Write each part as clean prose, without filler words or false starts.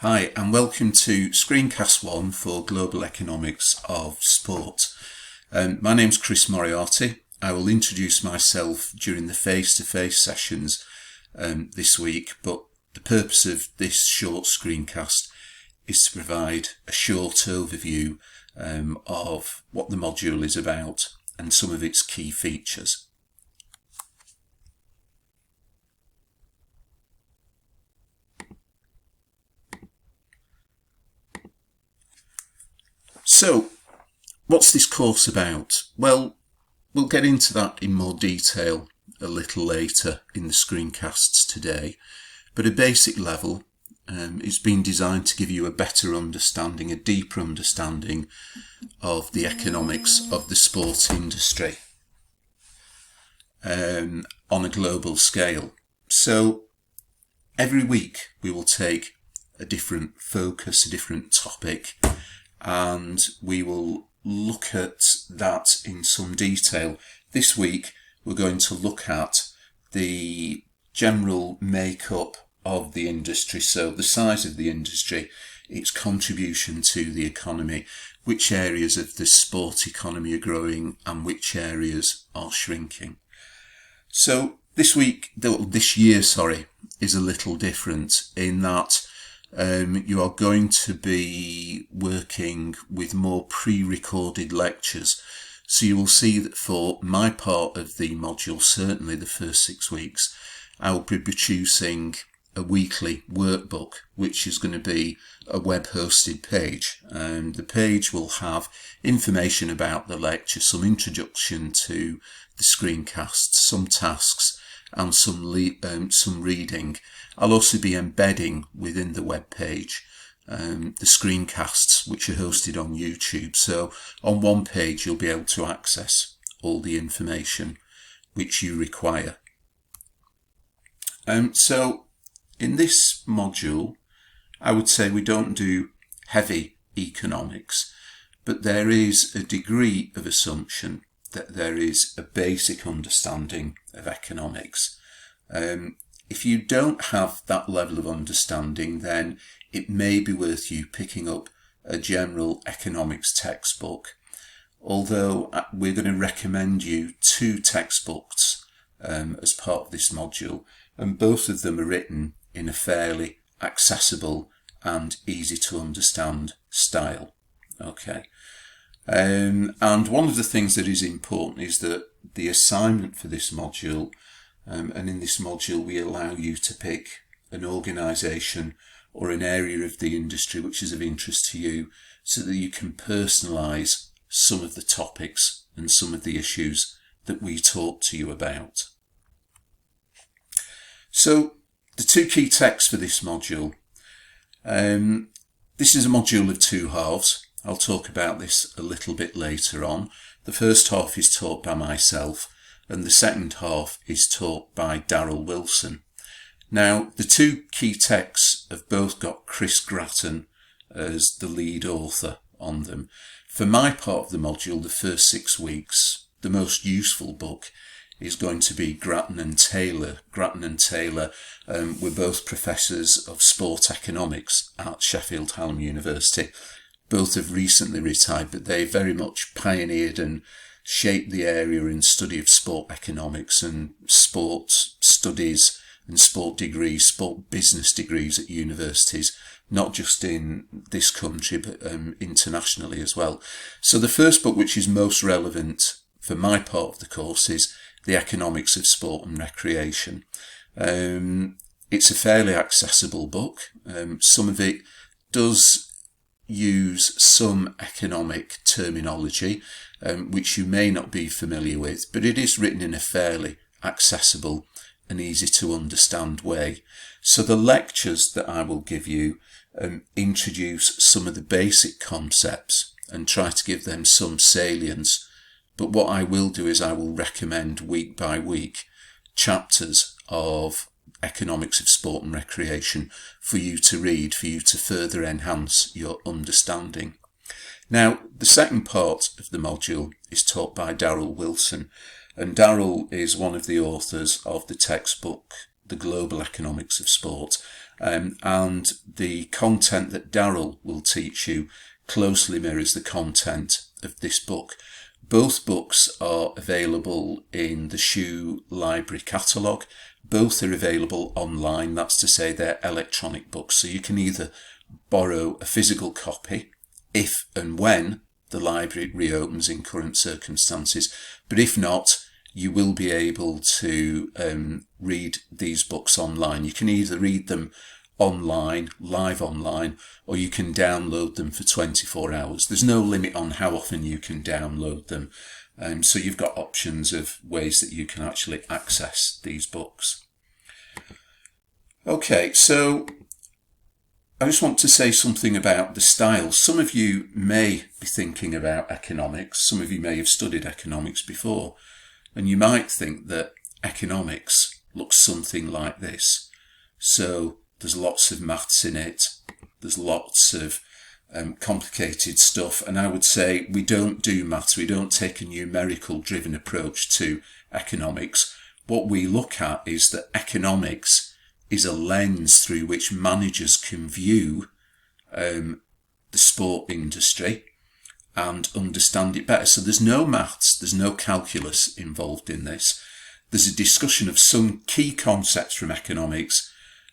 Hi and welcome to Screencast 1 for Global Economics of Sport. My name's Chris Moriarty. I will introduce myself during the face-to-face sessions this week, but the purpose of this short screencast is to provide a short overview of what the module is about and some of its key features. So, what's this course about? Well, we'll get into that in more detail a little later in the screencasts today, but at a basic level, it's been designed to give you a better understanding, a deeper understanding of the economics of the sports industry on a global scale. So, every week we will take a different focus, a different topic, and we will look at that in some detail. This week we're going to look at the general makeup of the industry, so the size of the industry, its contribution to the economy, which areas of the sport economy are growing and which areas are shrinking. So this year, is a little different in that you are going to be working with more pre-recorded lectures. So you will see that for my part of the module, certainly the first 6 weeks, I will be producing a weekly workbook, which is going to be a web-hosted page. The page will have information about the lecture, some introduction to the screencasts, some tasks, and some reading. I'll also be embedding within the web page the screencasts which are hosted on YouTube. So on one page you'll be able to access all the information which you require. So in this module, I would say we don't do heavy economics, but there is a degree of assumption that there is a basic understanding of economics. If you don't have that level of understanding, then it may be worth you picking up a general economics textbook. Although we're going to recommend you 2 textbooks as part of this module, and both of them are written in a fairly accessible and easy to understand style. Okay. And one of the things that is important is that the assignment for this module, and in this module we allow you to pick an organisation or an area of the industry which is of interest to you, so that you can personalise some of the topics and some of the issues that we talk to you about. So the 2 key texts for this module. This is a module of 2 halves. I'll talk about this a little bit later on. The first half is taught by myself, and the second half is taught by Daryl Wilson. Now, the 2 key texts have both got Chris Grattan as the lead author on them. For my part of the module, the first 6 weeks, the most useful book is going to be Grattan and Taylor. Grattan and Taylor were both professors of sport economics at Sheffield Hallam University. Both have recently retired, but they very much pioneered and shaped the area in study of sport economics and sport studies and sport degrees, sport business degrees at universities, not just in this country, but internationally as well. So the first book, which is most relevant for my part of the course, is The Economics of Sport and Recreation. It's a fairly accessible book. Some of it does use some economic terminology which you may not be familiar with, but it is written in a fairly accessible and easy to understand way. So the lectures that I will give you introduce some of the basic concepts and try to give them some salience, but what I will do is I will recommend week by week chapters of Economics of Sport and Recreation for you to read, for you to further enhance your understanding. Now, the second part of the module is taught by Daryl Wilson, and Daryl is one of the authors of the textbook The Global Economics of Sport, and the content that Darryl will teach you closely mirrors the content of this book. Both books are available in the Shoe Library catalogue. Both are available online, that's to say they're electronic books, so you can either borrow a physical copy if and when the library reopens in current circumstances, but if not, you will be able to read these books online. You can either read them online, live online, or you can download them for 24 hours. There's no limit on how often you can download them. So you've got options of ways that you can actually access these books. Okay, so I just want to say something about the style. Some of you may be thinking about economics. Some of you may have studied economics before, and you might think that economics looks something like this. So there's lots of maths in it. There's lots of complicated stuff. And I would say we don't do maths. We don't take a numerical driven approach to economics. What we look at is that economics is a lens through which managers can view the sport industry and understand it better. So there's no maths, there's no calculus involved in this. There's a discussion of some key concepts from economics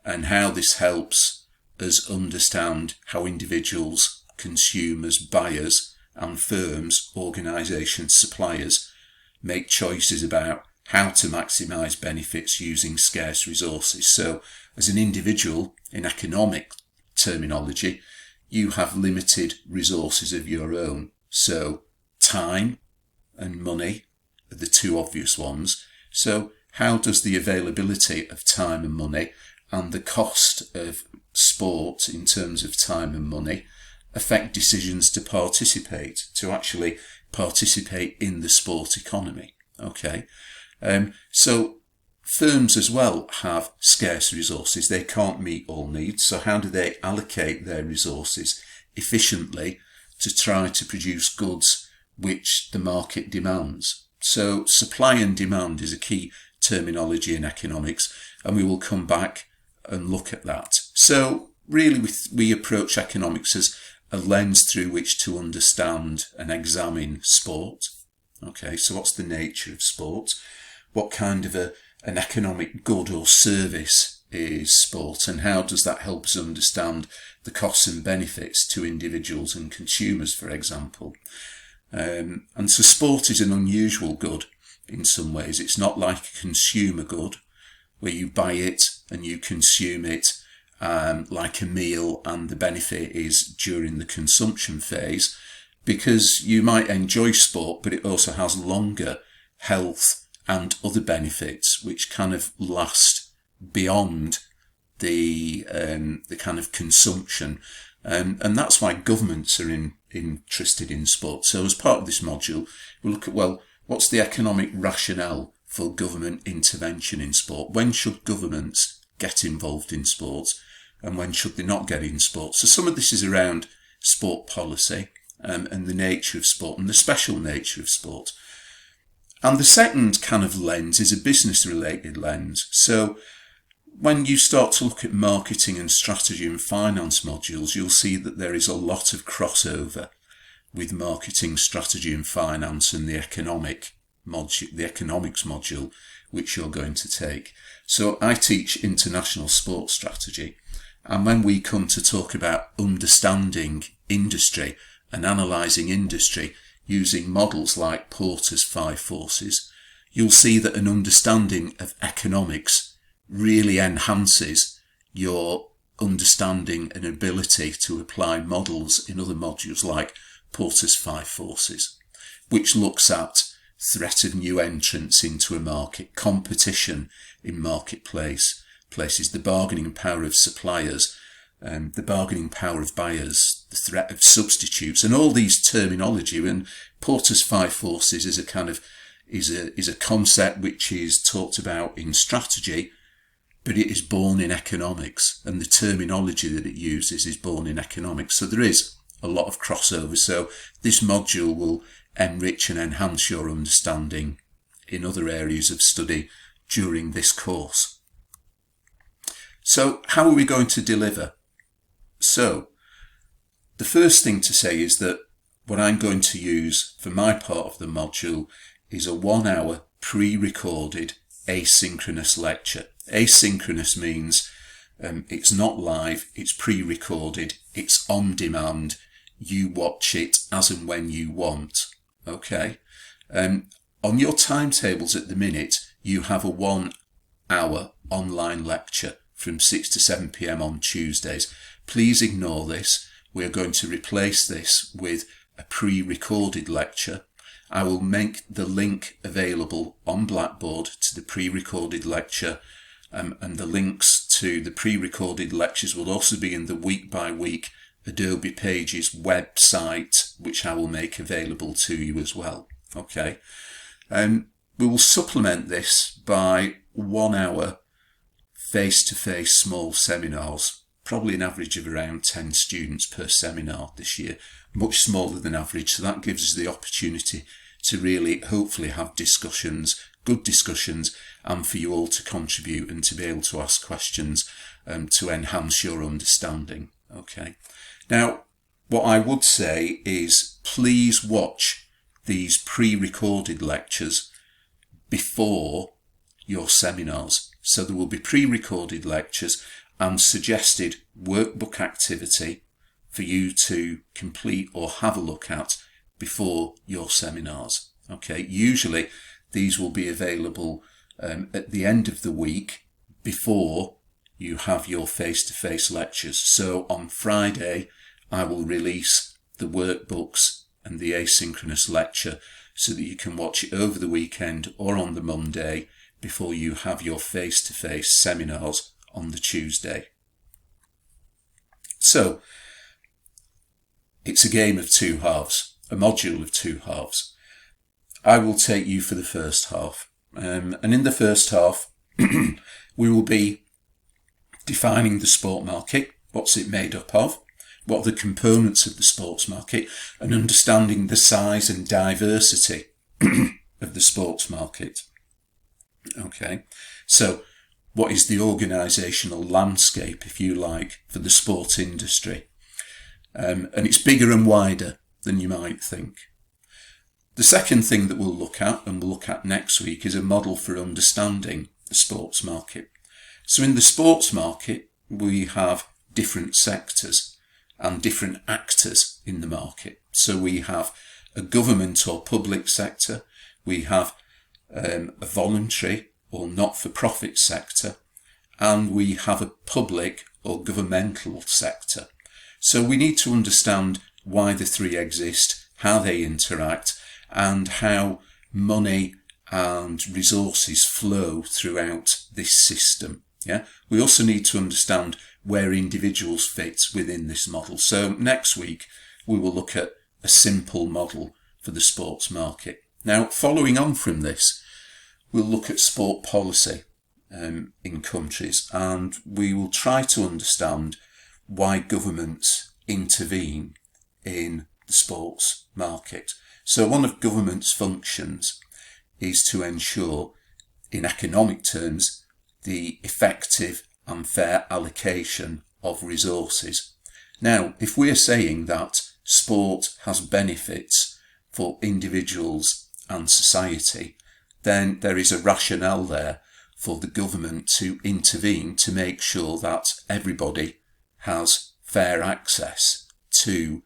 and how this helps us understand how individuals, consumers, buyers and firms, organisations, suppliers make choices about how to maximise benefits using scarce resources. So as an individual, in economic terminology, you have limited resources of your own. So time and money are the two obvious ones. So how does the availability of time and money and the cost of sport in terms of time and money affect decisions to actually participate in the sport economy? Okay. So firms as well have scarce resources. They can't meet all needs. So how do they allocate their resources efficiently to try to produce goods which the market demands? So supply and demand is a key terminology in economics, and we will come back and look at that. So really we approach economics as a lens through which to understand and examine sport. Okay, so what's the nature of sport? What kind of an economic good or service is sport, and how does that help us understand the costs and benefits to individuals and consumers, for example? And so sport is an unusual good in some ways. It's not like a consumer good where you buy it and you consume it like a meal, and the benefit is during the consumption phase, because you might enjoy sport, but it also has longer health and other benefits which kind of last beyond the kind of consumption. And that's why governments are interested in sport. So as part of this module, we'll look at, well, what's the economic rationale for government intervention in sport? When should governments get involved in sport, and when should they not get in sport? So some of this is around sport policy and the nature of sport and the special nature of sport. And the second kind of lens is a business-related lens. So when you start to look at marketing and strategy and finance modules, you'll see that there is a lot of crossover with marketing, strategy and finance and the economics module, which you're going to take. So I teach international sports strategy. And when we come to talk about understanding industry and analysing industry using models like Porter's 5 forces, you'll see that an understanding of economics really enhances your understanding and ability to apply models in other modules like Porter's 5 forces, which looks at threat of new entrants into a market, competition in places, the bargaining power of suppliers, the bargaining power of buyers, the threat of substitutes, and all these terminology. And Porter's 5 forces is a concept which is talked about in strategy, but it is born in economics, and the terminology that it uses is born in economics. So there is a lot of crossover. So this module will enrich and enhance your understanding in other areas of study during this course. So how are we going to deliver? So the first thing to say is that what I'm going to use for my part of the module is a 1 hour pre-recorded asynchronous lecture. Asynchronous means it's not live, it's pre-recorded, it's on demand. You watch it as and when you want. Okay. On your timetables at the minute, you have a 1 hour online lecture from 6 to 7 p.m. on Tuesdays. Please ignore this. We're going to replace this with a pre-recorded lecture. I will make the link available on Blackboard to the pre-recorded lecture, and the links to the pre-recorded lectures will also be in the week by week Adobe Pages website, which I will make available to you as well. Okay. We will supplement this by 1 hour face-to-face small seminars, probably an average of around 10 students per seminar this year, much smaller than average. So that gives us the opportunity to really hopefully have discussions, good discussions, and for you all to contribute and to be able to ask questions to enhance your understanding. Okay. Now, what I would say is please watch these pre-recorded lectures before your seminars. So there will be pre-recorded lectures and suggested workbook activity for you to complete or have a look at before your seminars. Okay, usually these will be available at the end of the week before you have your face-to-face lectures. So on Friday, I will release the workbooks and the asynchronous lecture so that you can watch it over the weekend or on the Monday before you have your face-to-face seminars on the Tuesday. So it's a game of two halves, a module of two halves. I will take you for the first half. And in the first half, we will be defining the sport market, what's it made up of, what are the components of the sports market, and understanding the size and diversity of the sports market. Okay, so what is the organisational landscape, if you like, for the sport industry? And it's bigger and wider than you might think. The second thing that we'll look at, and we'll look at next week, is a model for understanding the sports market. So in the sports market, we have different sectors and different actors in the market. So we have a government or public sector, we have a voluntary or not-for-profit sector, and we have a public or governmental sector. So we need to understand why the three exist, how they interact, and how money and resources flow throughout this system. Yeah, we also need to understand where individuals fit within this model. So next week we will look at a simple model for the sports market. Now, following on from this, we'll look at sport policy in countries, and we will try to understand why governments intervene in the sports market. So one of government's functions is to ensure, in economic terms, the effective and fair allocation of resources. Now, if we're saying that sport has benefits for individuals and society, then there is a rationale there for the government to intervene to make sure that everybody has fair access to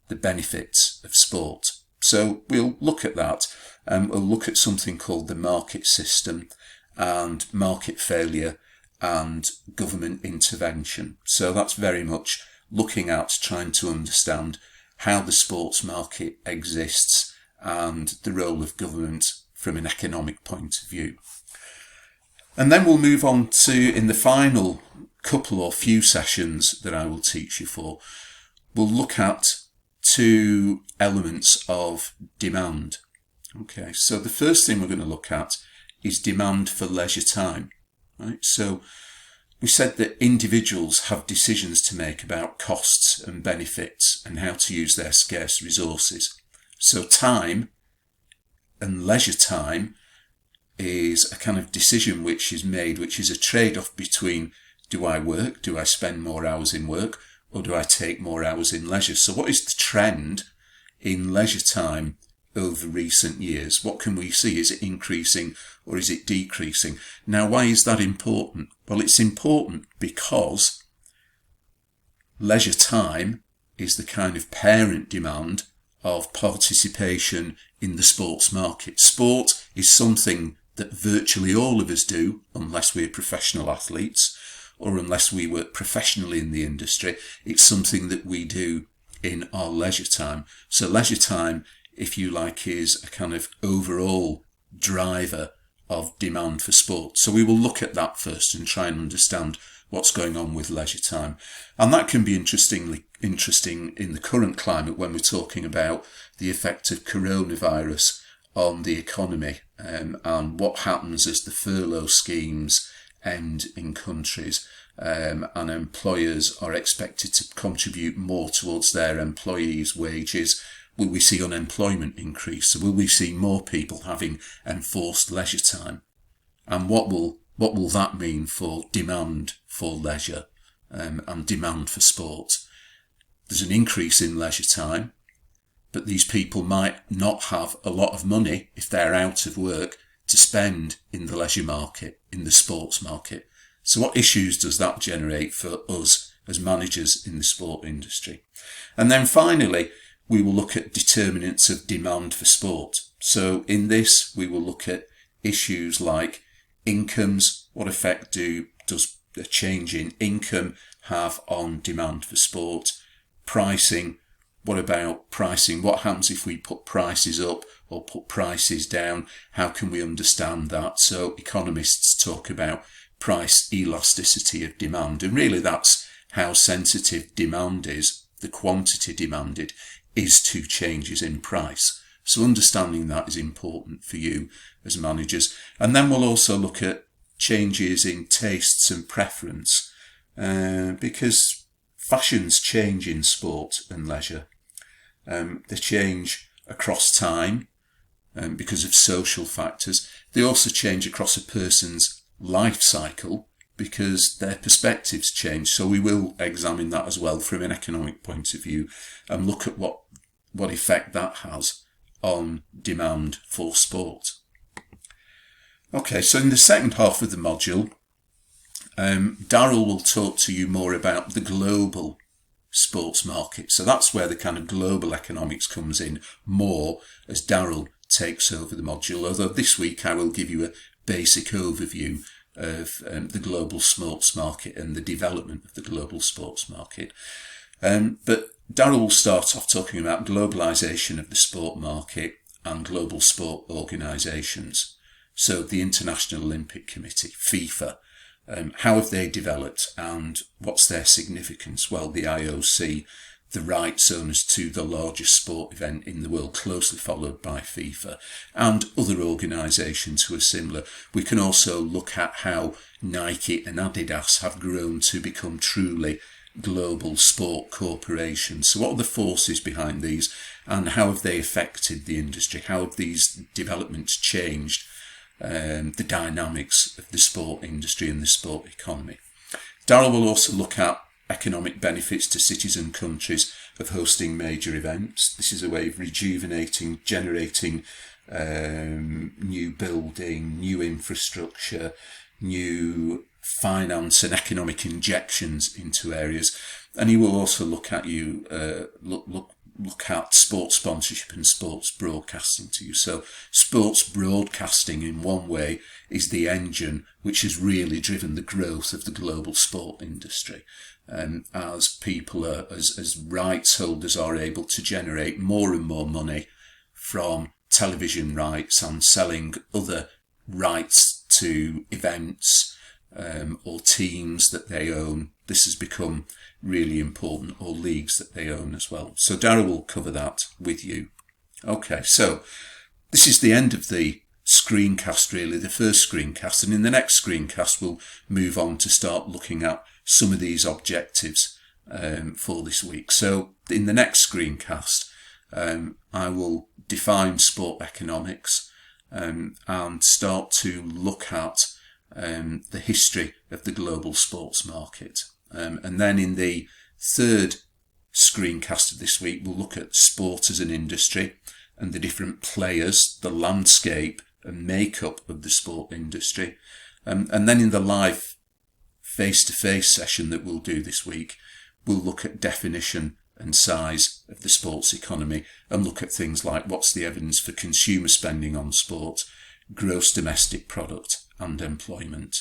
the benefits of sport. So we'll look at that, and we'll look at something called the market system and market failure and government intervention. So that's very much looking at trying to understand how the sports market exists and the role of government from an economic point of view. And then we'll move on to, in the final couple or few sessions that I will teach you for, we'll look at two elements of demand. Okay, so the first thing we're going to look at is demand for leisure time. Right? So we said that individuals have decisions to make about costs and benefits and how to use their scarce resources. So time and leisure time is a kind of decision which is made, which is a trade-off between Do I work? Do I spend more hours in work? Or do I take more hours in leisure? So what is the trend in leisure time over recent years? What can we see? Is it increasing or is it decreasing? Now, why is that important? Well, it's important because leisure time is the kind of parent demand of participation in the sports market. Sport is something that virtually all of us do, unless we're professional athletes or unless we work professionally in the industry. It's something that we do in our leisure time. So leisure time, if you like, is a kind of overall driver of demand for sport. So we will look at that first and try and understand what's going on with leisure time. And that can be interesting in the current climate when we're talking about the effect of coronavirus on the economy, and what happens as the furlough schemes end in countries, and employers are expected to contribute more towards their employees' wages. Will we see unemployment increase? So will we see more people having enforced leisure time? And what will that mean for demand for leisure, and demand for sport? There's an increase in leisure time, but these people might not have a lot of money if they're out of work to spend in the leisure market, in the sports market. So what issues does that generate for us as managers in the sport industry? And then finally, we will look at determinants of demand for sport. So in this, we will look at issues like incomes. What effect does a change in income have on demand for sport? Pricing. What about pricing? What happens if we put prices up or put prices down? How can we understand that? So economists talk about price elasticity of demand. And really that's how sensitive demand is, the quantity demanded, is to changes in price. So understanding that is important for you as managers. And then we'll also look at changes in tastes and preference, because fashions change in sport and leisure. They change across time because of social factors. They also change across a person's life cycle because their perspectives change. So we will examine that as well from an economic point of view and look at what effect that has on demand for sport. Okay, so in the second half of the module, Daryl will talk to you more about the global sports market. So that's where the kind of global economics comes in more as Daryl takes over the module. Although this week I will give you a basic overview of the global sports market and the development of the global sports market. But Daryl will start off talking about globalization of the sport market and global sport organisations. So the International Olympic Committee, FIFA, how have they developed and what's their significance? Well, the IOC, the rights owners to the largest sport event in the world, closely followed by FIFA, and other organisations who are similar. We can also look at how Nike and Adidas have grown to become truly global sport corporations. So what are the forces behind these and how have they affected the industry? How have these developments changed the dynamics of the sport industry and the sport economy? Daryl will also look at economic benefits to cities and countries of hosting major events. This is a way of rejuvenating, generating new building, new infrastructure, new finance and economic injections into areas. And he will also look at look at sports sponsorship and sports broadcasting to you. So sports broadcasting in one way is the engine which has really driven the growth of the global sport industry. As people as rights holders are able to generate more and more money from television rights and selling other rights to events or teams that they own, this has become really important, or leagues that they own as well. So Daryl will cover that with you. Okay, so this is the end of the screencast, really, the first screencast, and in the next screencast we'll move on to start looking at some of these objectives for this week. So in the next screencast I will define sport economics and start to look at the history of the global sports market. And then in the third screencast of this week, we'll look at sport as an industry and the different players, the landscape and makeup of the sport industry. And then in the live face-to-face session that we'll do this week, we'll look at definition and size of the sports economy and look at things like what's the evidence for consumer spending on sport, gross domestic product and employment.